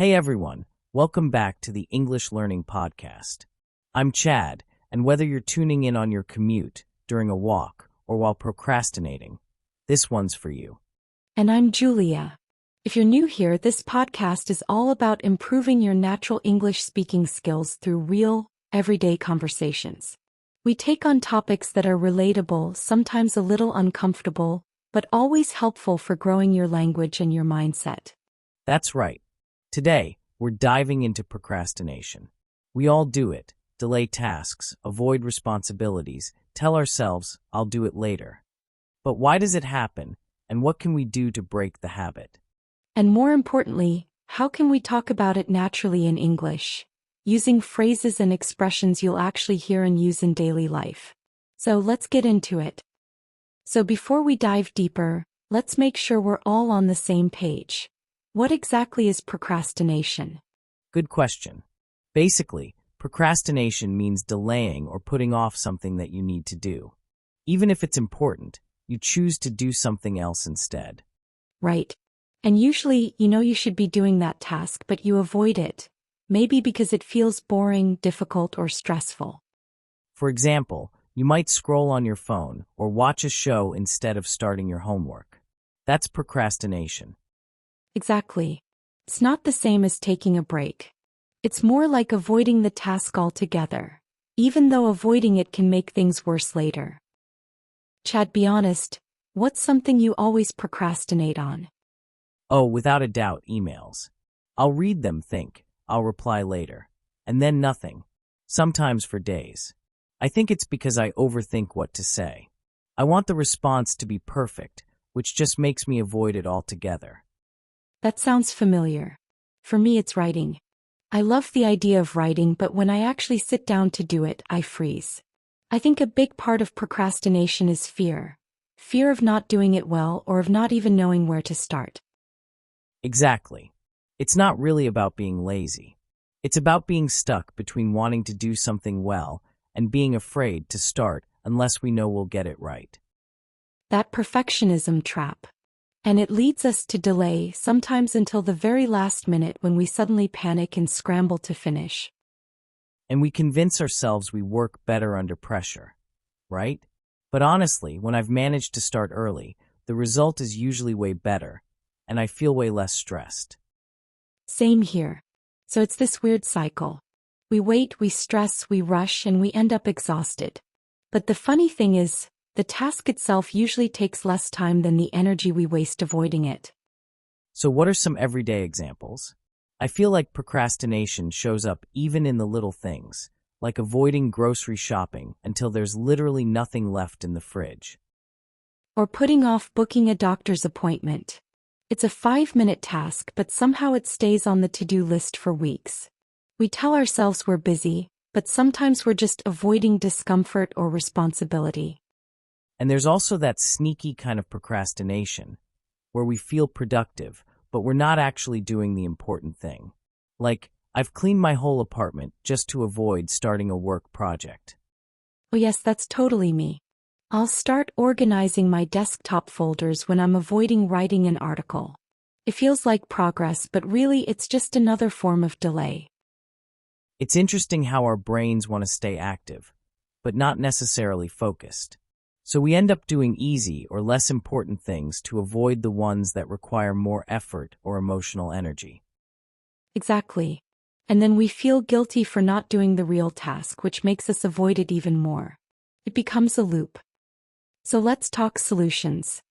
Hey everyone, welcome back to the English Learning Podcast. I'm Chad, and whether you're tuning in on your commute, during a walk, or while procrastinating, this one's for you. And I'm Julia. If you're new here, this podcast is all about improving your natural English speaking skills through real, everyday conversations. We take on topics that are relatable, sometimes a little uncomfortable, but always helpful for growing your language and your mindset. That's right. Today, we're diving into procrastination. We all do it, delay tasks, avoid responsibilities, tell ourselves, I'll do it later. But why does it happen, and what can we do to break the habit? And more importantly, how can we talk about it naturally in English, using phrases and expressions you'll actually hear and use in daily life? So let's get into it. So before we dive deeper, let's make sure we're all on the same page. What exactly is procrastination? Good question. Basically, procrastination means delaying or putting off something that you need to do. Even if it's important, you choose to do something else instead. Right. And usually, you should be doing that task, but you avoid it. Maybe because it feels boring, difficult, or stressful. For example, you might scroll on your phone or watch a show instead of starting your homework. That's procrastination. Exactly. It's not the same as taking a break. It's more like avoiding the task altogether, even though avoiding it can make things worse later. Chad, be honest, what's something you always procrastinate on? Oh, without a doubt, emails. I'll read them, think, I'll reply later, and then nothing, sometimes for days. I think it's because I overthink what to say. I want the response to be perfect, which just makes me avoid it altogether. That sounds familiar. For me, it's writing. I love the idea of writing, but when I actually sit down to do it, I freeze. I think a big part of procrastination is fear. Fear of not doing it well or of not even knowing where to start. Exactly. It's not really about being lazy. It's about being stuck between wanting to do something well and being afraid to start unless we know we'll get it right. That perfectionism trap. And it leads us to delay, sometimes until the very last minute when we suddenly panic and scramble to finish. And we convince ourselves we work better under pressure, right? But honestly, when I've managed to start early, the result is usually way better, and I feel way less stressed. Same here. So it's this weird cycle. We wait, we stress, we rush, and we end up exhausted. But the funny thing is, the task itself usually takes less time than the energy we waste avoiding it. So what are some everyday examples? I feel like procrastination shows up even in the little things, like avoiding grocery shopping until there's literally nothing left in the fridge. Or putting off booking a doctor's appointment. It's a 5-minute task, but somehow it stays on the to-do list for weeks. We tell ourselves we're busy, but sometimes we're just avoiding discomfort or responsibility. And there's also that sneaky kind of procrastination, where we feel productive, but we're not actually doing the important thing. Like, I've cleaned my whole apartment just to avoid starting a work project. Oh yes, that's totally me. I'll start organizing my desktop folders when I'm avoiding writing an article. It feels like progress, but really it's just another form of delay. It's interesting how our brains want to stay active, but not necessarily focused. So we end up doing easy or less important things to avoid the ones that require more effort or emotional energy. Exactly. And then we feel guilty for not doing the real task, which makes us avoid it even more. It becomes a loop. So let's talk solutions.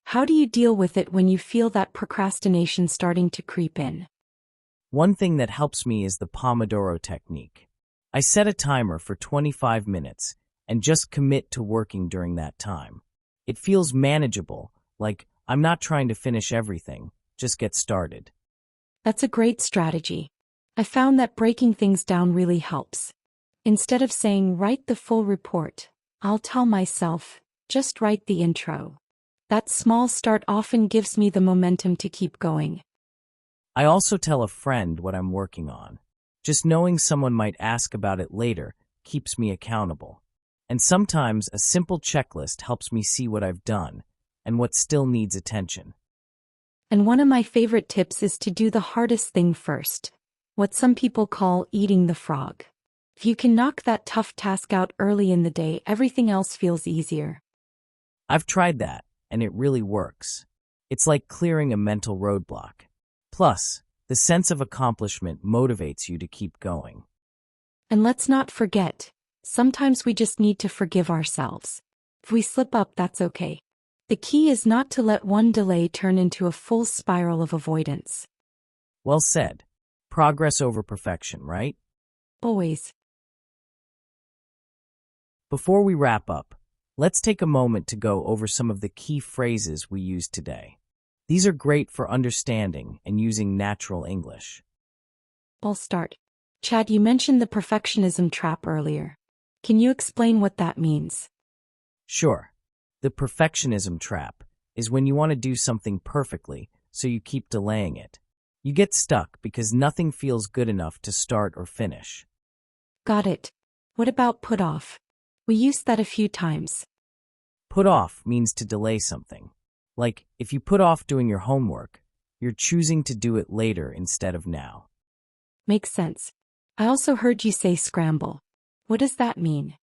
How do you deal with it when you feel that procrastination starting to creep in? One thing that helps me is the Pomodoro technique. I set a timer for 25 minutes and just commit to working during that time. It feels manageable, like I'm not trying to finish everything, just get started. That's a great strategy. I found that breaking things down really helps. Instead of saying, write the full report, I'll tell myself, just write the intro. That small start often gives me the momentum to keep going. I also tell a friend what I'm working on. Just knowing someone might ask about it later keeps me accountable. And sometimes a simple checklist helps me see what I've done and what still needs attention. And one of my favorite tips is to do the hardest thing first. What some people call eating the frog. If you can knock that tough task out early in the day, everything else feels easier. I've tried that, and it really works. It's like clearing a mental roadblock. Plus, the sense of accomplishment motivates you to keep going. And let's not forget, sometimes we just need to forgive ourselves. If we slip up, that's okay. The key is not to let one delay turn into a full spiral of avoidance. Well said. Progress over perfection, right? Always. Before we wrap up, let's take a moment to go over some of the key phrases we used today. These are great for understanding and using natural English. I'll start. Chad, you mentioned the perfectionism trap earlier. Can you explain what that means? Sure. The perfectionism trap is when you want to do something perfectly, so you keep delaying it. You get stuck because nothing feels good enough to start or finish. Got it. What about put off? We used that a few times. Put off means to delay something. Like, if you put off doing your homework, you're choosing to do it later instead of now. Makes sense. I also heard you say scramble. What does that mean?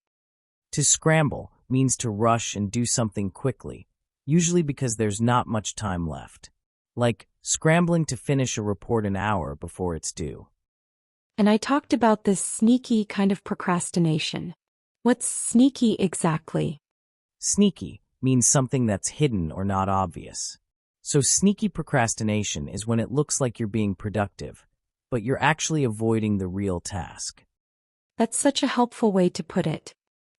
To scramble means to rush and do something quickly, usually because there's not much time left. Like, scrambling to finish a report an hour before it's due. And I talked about this sneaky kind of procrastination. What's sneaky exactly? Sneaky means something that's hidden or not obvious. So sneaky procrastination is when it looks like you're being productive, but you're actually avoiding the real task. That's such a helpful way to put it.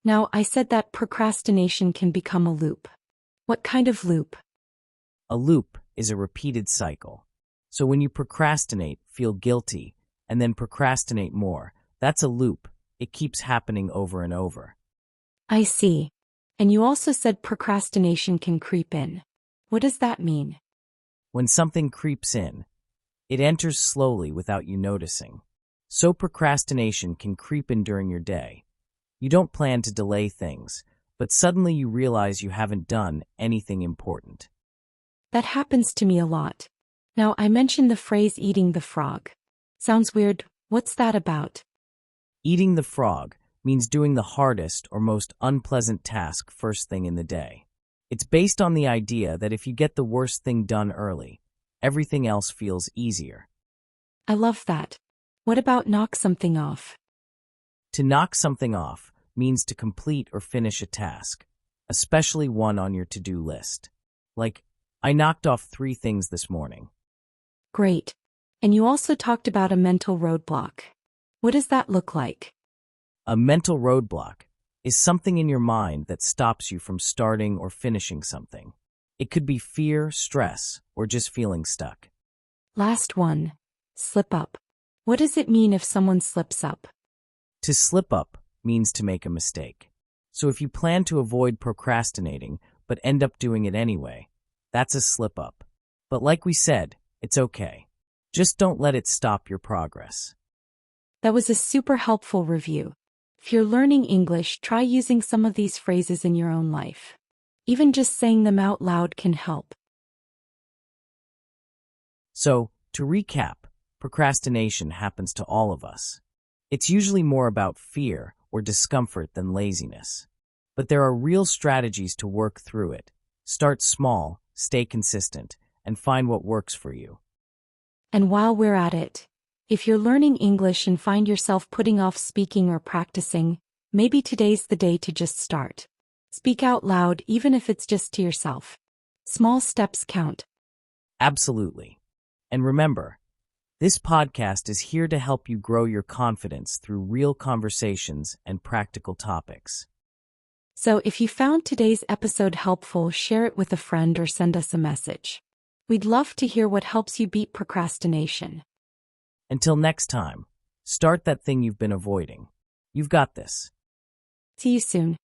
Now, I said that procrastination can become a loop. What kind of loop? A loop is a repeated cycle. So when you procrastinate, feel guilty, and then procrastinate more, that's a loop. It keeps happening over and over. I see. And you also said procrastination can creep in. What does that mean? When something creeps in, it enters slowly without you noticing. So procrastination can creep in during your day. You don't plan to delay things, but suddenly you realize you haven't done anything important. That happens to me a lot. Now, I mentioned the phrase eating the frog. Sounds weird. What's that about? Eating the frog means doing the hardest or most unpleasant task first thing in the day. It's based on the idea that if you get the worst thing done early, everything else feels easier. I love that. What about knock something off? To knock something off means to complete or finish a task, especially one on your to-do list. Like, I knocked off 3 things this morning. Great. And you also talked about a mental roadblock. What does that look like? A mental roadblock is something in your mind that stops you from starting or finishing something. It could be fear, stress, or just feeling stuck. Last one. Slip up. What does it mean if someone slips up? To slip up means to make a mistake. So if you plan to avoid procrastinating but end up doing it anyway, that's a slip up. But like we said, it's okay. Just don't let it stop your progress. That was a super helpful review. If you're learning English, try using some of these phrases in your own life. Even just saying them out loud can help. So, to recap, procrastination happens to all of us. It's usually more about fear or discomfort than laziness. But there are real strategies to work through it. Start small, stay consistent, and find what works for you. And while we're at it, if you're learning English and find yourself putting off speaking or practicing, maybe today's the day to just start. Speak out loud, even if it's just to yourself. Small steps count. Absolutely. And remember, this podcast is here to help you grow your confidence through real conversations and practical topics. So if you found today's episode helpful, share it with a friend or send us a message. We'd love to hear what helps you beat procrastination. Until next time, start that thing you've been avoiding. You've got this. See you soon.